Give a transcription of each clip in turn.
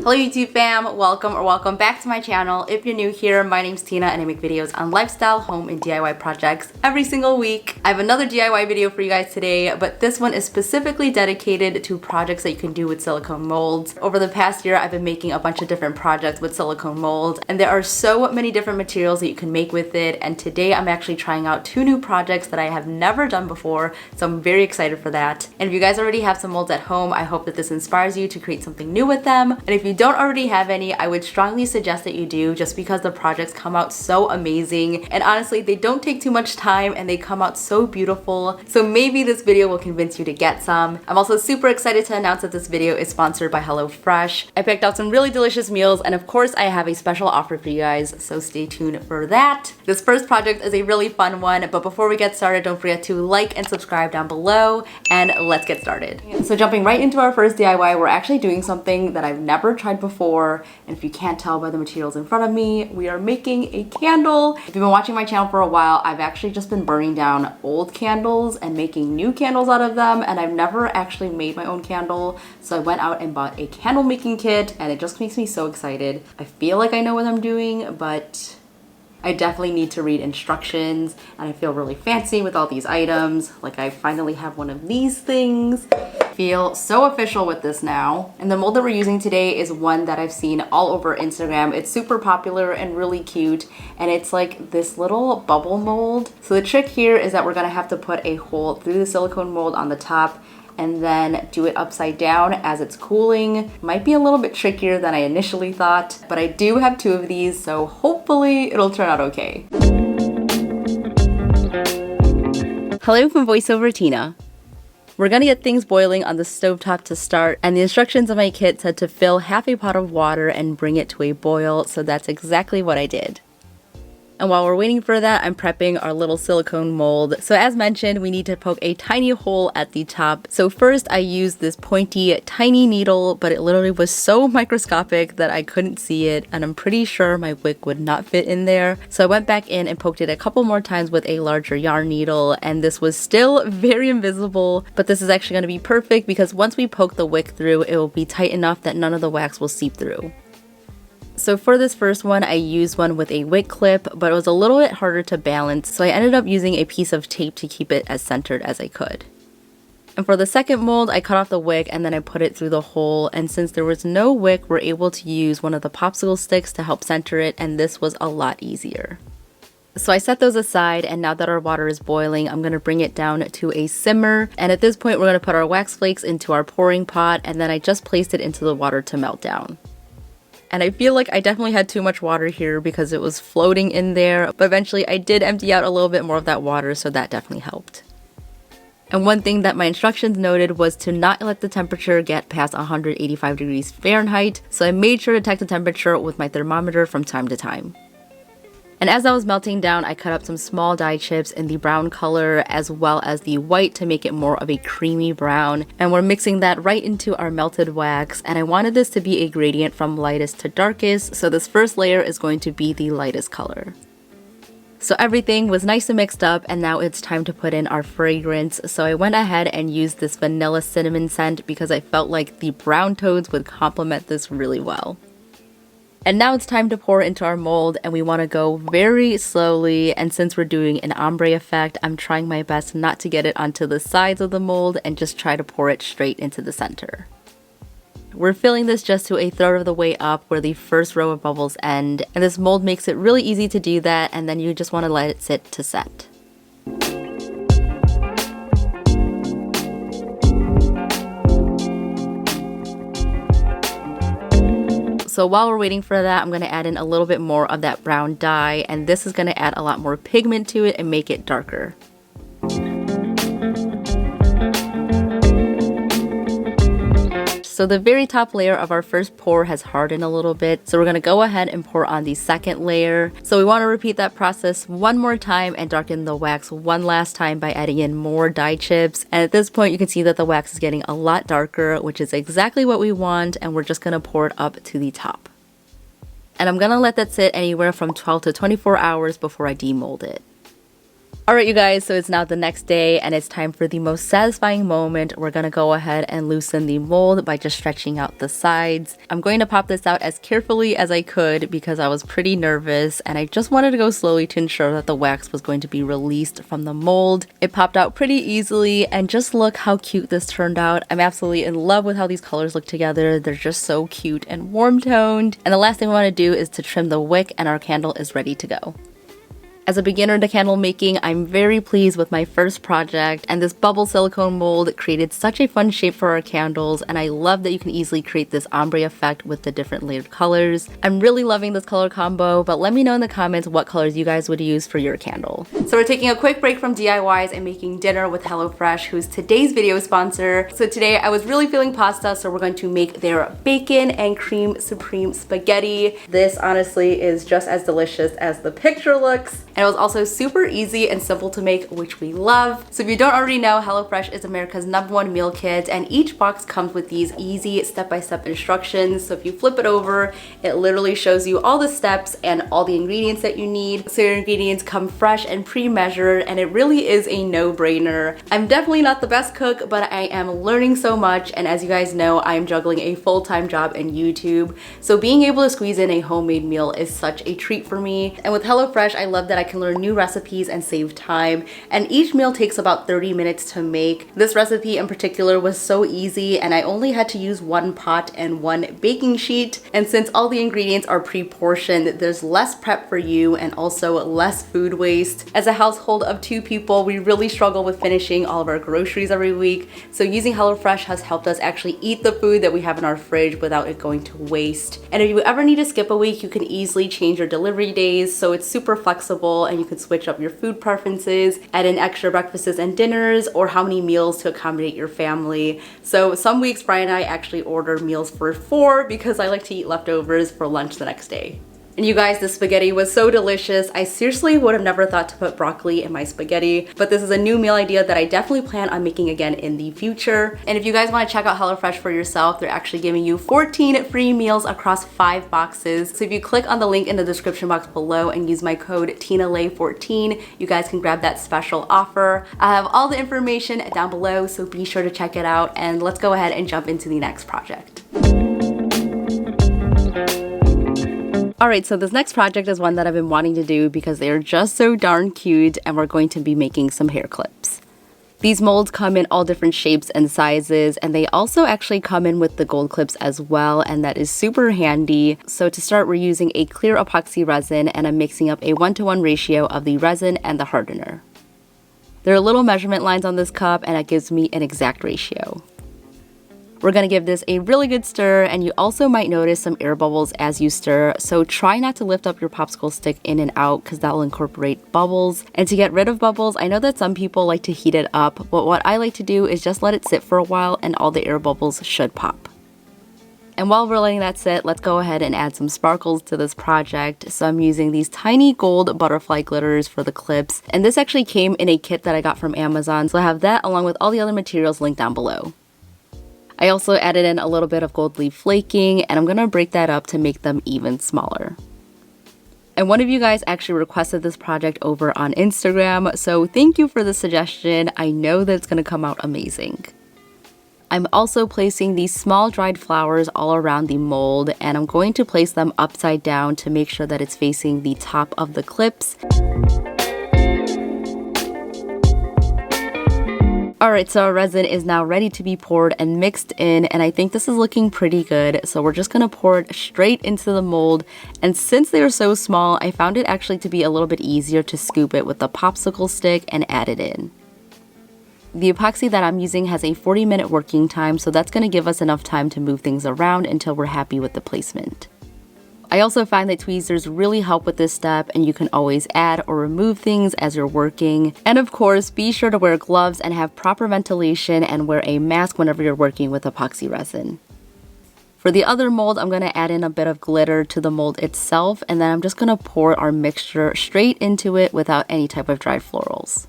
Hello YouTube fam, welcome back to my channel. If you're new here, my name's Tina and I make videos on lifestyle, home, and DIY projects every single week. I have another DIY video for you guys today, but this one is specifically dedicated to projects that you can do with silicone molds. Over the past year, I've been making a bunch of different projects with silicone molds, and there are so many different materials that you can make with it, and today I'm actually trying out two new projects that I have never done before, so I'm very excited for that. And if you guys already have some molds at home, I hope that this inspires you to create something new with them. And if you don't already have any, I would strongly suggest that you do, just because the projects come out so amazing, and honestly they don't take too much time and they come out so beautiful. So maybe this video will convince you to get some. I'm also super excited to announce that this video is sponsored by HelloFresh. I picked out some really delicious meals, and of course I have a special offer for you guys, so stay tuned for that. This first project is a really fun one, but before we get started, don't forget to like and subscribe down below, and let's get started. So jumping right into our first DIY, we're actually doing something that I've never tried before, and if you can't tell by the materials in front of me, we are making a candle. If you've been watching my channel for a while, I've actually just been burning down old candles and making new candles out of them, and I've never actually made my own candle, so I went out and bought a candle making kit, and it just makes me so excited. I feel like I know what I'm doing, but I definitely need to read instructions, and I feel really fancy with all these items. Like, I finally have one of these things. I feel so official with this now. And the mold that we're using today is one that I've seen all over Instagram. It's super popular and really cute, and it's like this little bubble mold. So the trick here is that we're gonna have to put a hole through the silicone mold on the top and then do it upside down as it's cooling. Might be a little bit trickier than I initially thought, but I do have two of these, so hopefully it'll turn out okay. Hello from VoiceOver Tina. We're gonna get things boiling on the stovetop to start, and the instructions on my kit said to fill half a pot of water and bring it to a boil, so that's exactly what I did. And while we're waiting for that, I'm prepping our little silicone mold. So as mentioned, we need to poke a tiny hole at the top. So first I used this pointy, tiny needle, but it literally was so microscopic that I couldn't see it, and I'm pretty sure my wick would not fit in there. So I went back in and poked it a couple more times with a larger yarn needle, and this was still very invisible, but this is actually gonna be perfect because once we poke the wick through, it will be tight enough that none of the wax will seep through. So for this first one, I used one with a wick clip, but it was a little bit harder to balance, so I ended up using a piece of tape to keep it as centered as I could. And for the second mold, I cut off the wick and then I put it through the hole, and since there was no wick, we're able to use one of the popsicle sticks to help center it, and this was a lot easier. So I set those aside, and now that our water is boiling, I'm going to bring it down to a simmer, and at this point we're going to put our wax flakes into our pouring pot, and then I just placed it into the water to melt down. And I feel like I definitely had too much water here because it was floating in there, but eventually I did empty out a little bit more of that water, so that definitely helped. And one thing that my instructions noted was to not let the temperature get past 185 degrees Fahrenheit, so I made sure to check the temperature with my thermometer from time to time. And as I was melting down, I cut up some small dye chips in the brown color as well as the white to make it more of a creamy brown. And we're mixing that right into our melted wax. And I wanted this to be a gradient from lightest to darkest, so this first layer is going to be the lightest color. So everything was nice and mixed up, and now it's time to put in our fragrance. So I went ahead and used this vanilla cinnamon scent because I felt like the brown toads would complement this really well. And now it's time to pour into our mold, and we want to go very slowly, and since we're doing an ombre effect, I'm trying my best not to get it onto the sides of the mold and just try to pour it straight into the center. We're filling this just to a third of the way up where the first row of bubbles end, and this mold makes it really easy to do that, and then you just want to let it sit to set. So while we're waiting for that, I'm going to add in a little bit more of that brown dye, and this is going to add a lot more pigment to it and make it darker. So the very top layer of our first pour has hardened a little bit, so we're going to go ahead and pour on the second layer. So we want to repeat that process one more time and darken the wax one last time by adding in more dye chips. And at this point you can see that the wax is getting a lot darker, which is exactly what we want, and we're just going to pour it up to the top. And I'm going to let that sit anywhere from 12 to 24 hours before I demold it. Alright you guys, so it's now the next day and it's time for the most satisfying moment. We're gonna go ahead and loosen the mold by just stretching out the sides. I'm going to pop this out as carefully as I could because I was pretty nervous and I just wanted to go slowly to ensure that the wax was going to be released from the mold. It popped out pretty easily and just look how cute this turned out. I'm absolutely in love with how these colors look together. They're just so cute and warm toned. And the last thing we want to do is to trim the wick and our candle is ready to go. As a beginner to candle making, I'm very pleased with my first project, and this bubble silicone mold created such a fun shape for our candles, and I love that you can easily create this ombre effect with the different layered colors. I'm really loving this color combo, but let me know in the comments what colors you guys would use for your candle. So we're taking a quick break from DIYs and making dinner with HelloFresh, who's today's video sponsor. So today I was really feeling pasta, so we're going to make their bacon and cream supreme spaghetti. This honestly is just as delicious as the picture looks. And it was also super easy and simple to make, which we love. So if you don't already know, HelloFresh is America's #1 meal kit, and each box comes with these easy step-by-step instructions. So if you flip it over, it literally shows you all the steps and all the ingredients that you need. So your ingredients come fresh and pre-measured, and it really is a no-brainer. I'm definitely not the best cook, but I am learning so much, and as you guys know, I am juggling a full-time job and YouTube. So being able to squeeze in a homemade meal is such a treat for me. And with HelloFresh, I love that I can learn new recipes and save time, and each meal takes about 30 minutes to make. This recipe in particular was so easy, and I only had to use 1 pot and 1 baking sheet, and since all the ingredients are pre-portioned, there's less prep for you and also less food waste. As a household of 2 people, we really struggle with finishing all of our groceries every week, so using HelloFresh has helped us actually eat the food that we have in our fridge without it going to waste. And if you ever need to skip a week, you can easily change your delivery days, so it's super flexible, and you can switch up your food preferences, add in extra breakfasts and dinners, or how many meals to accommodate your family. So some weeks Brian and I actually order meals for 4 because I like to eat leftovers for lunch the next day. And you guys, this spaghetti was so delicious. I seriously would have never thought to put broccoli in my spaghetti, but this is a new meal idea that I definitely plan on making again in the future. And if you guys want to check out HelloFresh for yourself, they're actually giving you 14 free meals across 5 boxes. So if you click on the link in the description box below and use my code TinaLay14, you guys can grab that special offer. I have all the information down below, so be sure to check it out, and let's go ahead and jump into the next project. Alright, so this next project is one that I've been wanting to do because they are just so darn cute, and we're going to be making some hair clips. These molds come in all different shapes and sizes, and they also actually come in with the gold clips as well, and that is super handy. So to start, we're using a clear epoxy resin, and I'm mixing up a 1:1 ratio of the resin and the hardener. There are little measurement lines on this cup, and that gives me an exact ratio. We're going to give this a really good stir, and you also might notice some air bubbles as you stir, so try not to lift up your popsicle stick in and out because that will incorporate bubbles. And to get rid of bubbles, I know that some people like to heat it up, but what I like to do is just let it sit for a while and all the air bubbles should pop. And while we're letting that sit, let's go ahead and add some sparkles to this project. So I'm using these tiny gold butterfly glitters for the clips, and this actually came in a kit that I got from Amazon, so I have that along with all the other materials linked down below. I also added in a little bit of gold leaf flaking, and I'm going to break that up to make them even smaller. And one of you guys actually requested this project over on Instagram, so thank you for the suggestion. I know that it's going to come out amazing. I'm also placing these small dried flowers all around the mold, and I'm going to place them upside down to make sure that it's facing the top of the clips. Alright, so our resin is now ready to be poured and mixed in, and I think this is looking pretty good. So we're just going to pour it straight into the mold, and since they are so small, I found it actually to be a little bit easier to scoop it with the popsicle stick and add it in. The epoxy that I'm using has a 40-minute working time, so that's going to give us enough time to move things around until we're happy with the placement. I also find that tweezers really help with this step, and you can always add or remove things as you're working. And of course, be sure to wear gloves and have proper ventilation and wear a mask whenever you're working with epoxy resin. For the other mold, I'm going to add in a bit of glitter to the mold itself, and then I'm just going to pour our mixture straight into it without any type of dried florals.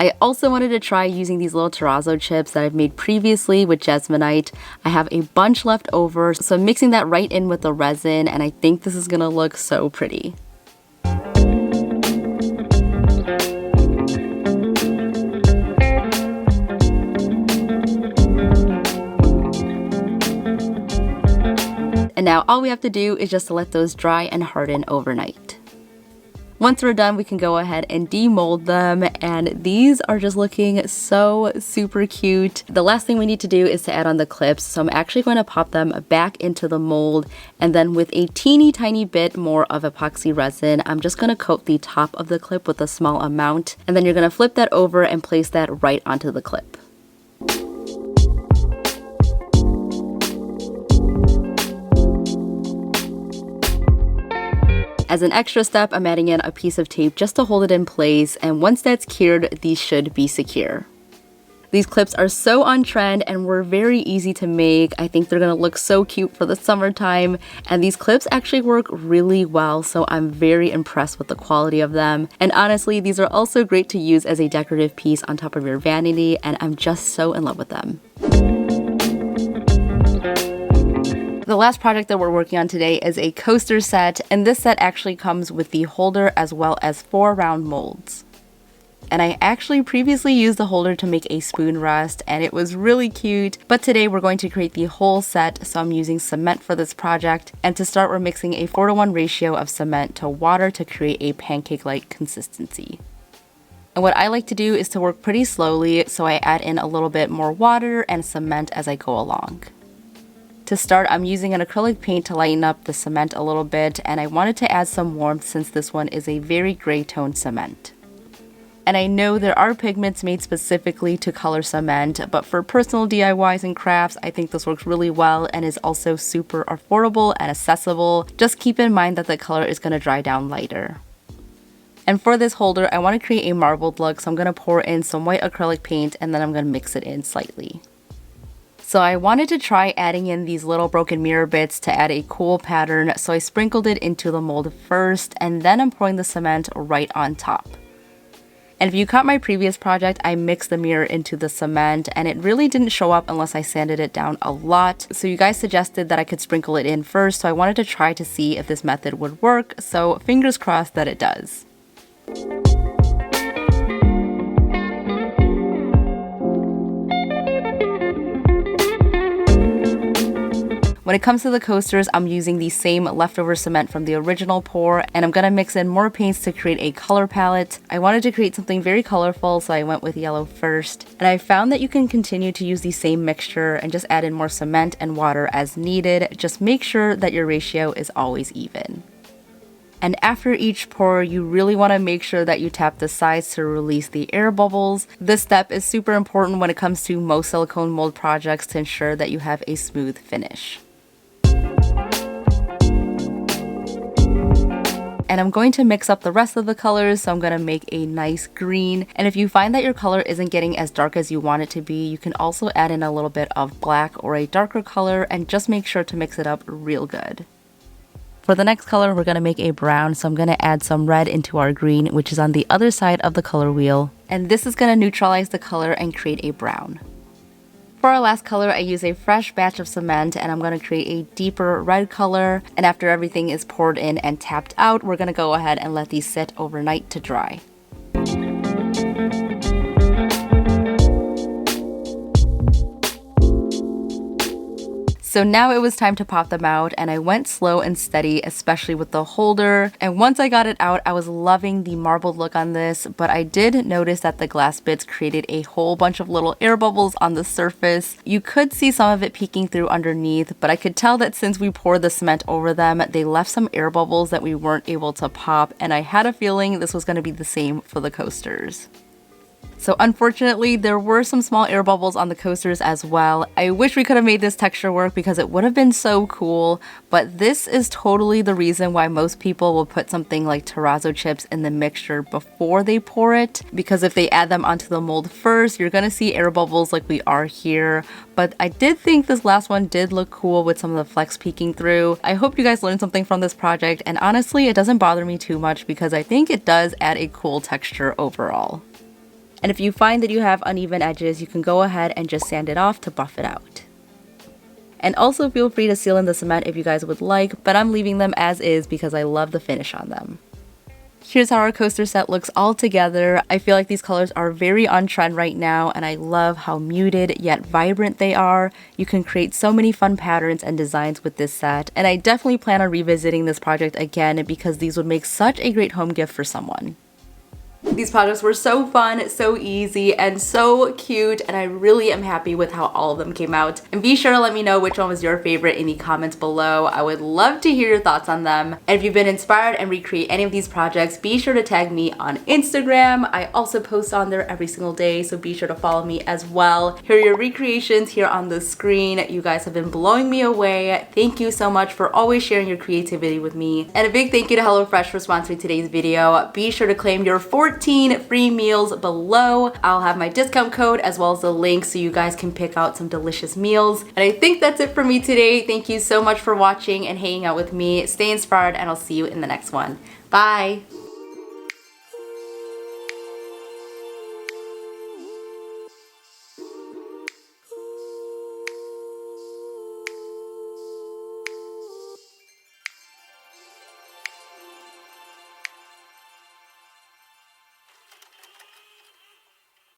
I also wanted to try using these little terrazzo chips that I've made previously with Jasmonite. I have a bunch left over, so I'm mixing that right in with the resin, and I think this is gonna look so pretty. And now all we have to do is just to let those dry and harden overnight. Once we're done, we can go ahead and demold them, and these are just looking so super cute. The last thing we need to do is to add on the clips, so I'm actually going to pop them back into the mold, and then with a teeny tiny bit more of epoxy resin, I'm just going to coat the top of the clip with a small amount, and then you're going to flip that over and place that right onto the clip. As an extra step, I'm adding in a piece of tape just to hold it in place, and once that's cured, these should be secure. These clips are so on trend and were very easy to make. I think they're gonna look so cute for the summertime, and these clips actually work really well, so I'm very impressed with the quality of them. And honestly, these are also great to use as a decorative piece on top of your vanity, and I'm just so in love with them. The last project that we're working on today is a coaster set, and this set actually comes with the holder as well as 4 round molds. And I actually previously used the holder to make a spoon rest, and it was really cute, but today we're going to create the whole set, so I'm using cement for this project. And to start, we're mixing a 4:1 ratio of cement to water to create a pancake-like consistency. And what I like to do is to work pretty slowly, so I add in a little bit more water and cement as I go along. To start, I'm using an acrylic paint to lighten up the cement a little bit, and I wanted to add some warmth since this one is a very gray tone cement. And I know there are pigments made specifically to color cement, but for personal DIYs and crafts, I think this works really well and is also super affordable and accessible. Just keep in mind that the color is going to dry down lighter. And for this holder, I want to create a marbled look, so I'm going to pour in some white acrylic paint and then I'm going to mix it in slightly. So I wanted to try adding in these little broken mirror bits to add a cool pattern, so I sprinkled it into the mold first, and then I'm pouring the cement right on top. And if you caught my previous project, I mixed the mirror into the cement, and it really didn't show up unless I sanded it down a lot. So you guys suggested that I could sprinkle it in first, so I wanted to try to see if this method would work, so fingers crossed that it does. When it comes to the coasters, I'm using the same leftover cement from the original pour, and I'm gonna mix in more paints to create a color palette. I wanted to create something very colorful, so I went with yellow first. And I found that you can continue to use the same mixture and just add in more cement and water as needed. Just make sure that your ratio is always even. And after each pour, you really want to make sure that you tap the sides to release the air bubbles. This step is super important when it comes to most silicone mold projects to ensure that you have a smooth finish. And I'm going to mix up the rest of the colors, so I'm going to make a nice green. And if you find that your color isn't getting as dark as you want it to be, you can also add in a little bit of black or a darker color, and just make sure to mix it up real good. For the next color, we're going to make a brown, so I'm going to add some red into our green, which is on the other side of the color wheel. And this is going to neutralize the color and create a brown. For our last color, I use a fresh batch of cement, and I'm going to create a deeper red color. And after everything is poured in and tapped out, we're going to go ahead and let these sit overnight to dry. So now it was time to pop them out, and I went slow and steady, especially with the holder. And once I got it out, I was loving the marbled look on this, but I did notice that the glass bits created a whole bunch of little air bubbles on the surface. You could see some of it peeking through underneath, but I could tell that since we poured the cement over them, they left some air bubbles that we weren't able to pop, and I had a feeling this was going to be the same for the coasters. So unfortunately, there were some small air bubbles on the coasters as well. I wish we could have made this texture work because it would have been so cool, but this is totally the reason why most people will put something like terrazzo chips in the mixture before they pour it, because if they add them onto the mold first, you're gonna see air bubbles like we are here. But I did think this last one did look cool with some of the flecks peeking through. I hope you guys learned something from this project, and honestly, it doesn't bother me too much because I think it does add a cool texture overall. And if you find that you have uneven edges, you can go ahead and just sand it off to buff it out. And also feel free to seal in the cement if you guys would like, but I'm leaving them as is because I love the finish on them. Here's how our coaster set looks all together. I feel like these colors are very on trend right now, and I love how muted yet vibrant they are. You can create so many fun patterns and designs with this set, and I definitely plan on revisiting this project again because these would make such a great home gift for someone. These projects were so fun, so easy, and so cute, and I really am happy with how all of them came out. And be sure to let me know which one was your favorite in the comments below. I would love to hear your thoughts on them. And if you've been inspired and recreate any of these projects, be sure to tag me on Instagram. I also post on there every single day, so be sure to follow me as well. Here are your recreations here on the screen. You guys have been blowing me away. Thank you so much for always sharing your creativity with me. And a big thank you to HelloFresh for sponsoring today's video. Be sure to claim your 14 free meals below. I'll have my discount code as well as the link so you guys can pick out some delicious meals. And I think that's it for me today. Thank you so much for watching and hanging out with me. Stay inspired, and I'll see you in the next one. Bye!